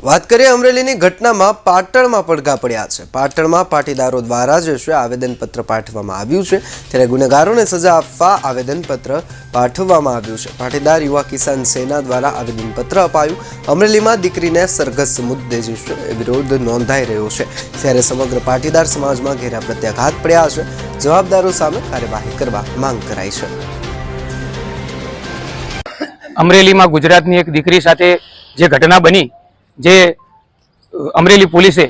વાત કરીએ અમરેલીની ઘટનામાં પાટણમાં પડઘા પડ્યા છે। પાટણમાં પાટીદારો દ્વારા જે છે આવેદનપત્ર પાઠવવામાં આવ્યું છે, ત્યારે ગુનેગારોને સજા આપવા આવેદનપત્ર પાઠવવામાં આવ્યું છે। પાટીદાર યુવા કિસાન સેના દ્વારા આવેદનપત્ર અપાયું। અમરેલીમાં દીકરીને સરઘસ મુદ્દે જે છે વિરોધ નોંધાઈ રહ્યો છે, ત્યારે સમગ્ર પાટીદાર સમાજમાં ઘેરા પ્રત્યાઘાત પડ્યા છે। જવાબદારો સામે કાર્યવાહી કરવા માંગ કરાઈ છે। અમરેલીમાં ગુજરાતની એક દીકરી સાથે જે ઘટના બની, જે અમરેલી પોલીસે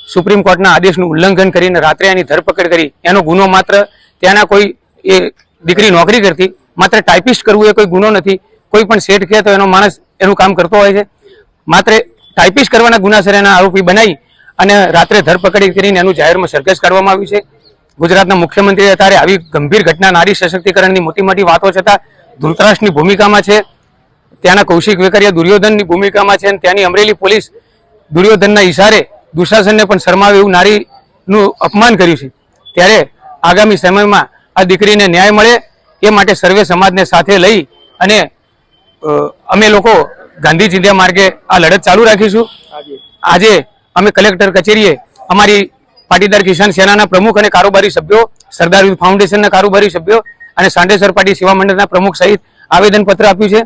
સુપ્રીમ કોર્ટના આદેશનું ઉલ્લંઘન કરીને રાત્રે એની ધરપકડ કરી, એનો ગુનો માત્ર ત્યાંના કોઈ એ દીકરી નોકરી કરતી, માત્ર ટાઈપિસ્ટ કરવું એ કોઈ ગુનો નથી। કોઈ પણ શેઠ કહે તો એનો માણસ એનું કામ કરતો હોય છે, માત્ર ટાઈપિસ્ટ કરવાના ગુનાસર એના આરોપી બનાવી અને રાત્રે ધરપકડ કરીને એનું જાહેરમાં સરઘસ કાઢવામાં આવ્યું છે। ગુજરાતના મુખ્યમંત્રી અત્યારે આવી ગંભીર ઘટના, નારી સશક્તિકરણની મોટી મોટી વાતો છતાં ધૃતરાષ્ટ્રની ભૂમિકામાં છે, ત્યાંના કૌશિક વેકરિયા દુર્યોધનની ભૂમિકામાં છે, અને ત્યાંની અમરેલી પોલીસ દુર્યોધનના ઈશારે દુશાસનને પણ શરમાવે એવું નારીનું અપમાન કર્યું છે। ત્યારે આગામી સમયમાં આ દીકરીને ન્યાય મળે એ માટે સર્વે સમાજને સાથે લઈ અને અમે લોકો ગાંધી ચિંધ્યા માર્ગે આ લડત ચાલુ રાખીશું। આજે અમે કલેક્ટર કચેરીએ અમારી પાટીદાર કિસાન સેનાના પ્રમુખ અને કારોબારી સભ્યો, સરદાર યુથ ફાઉન્ડેશનના કારોબારી સભ્યો અને સાંડેસર પાટી સેવા મંડળના પ્રમુખ સહિત આવેદનપત્ર આપ્યું છે।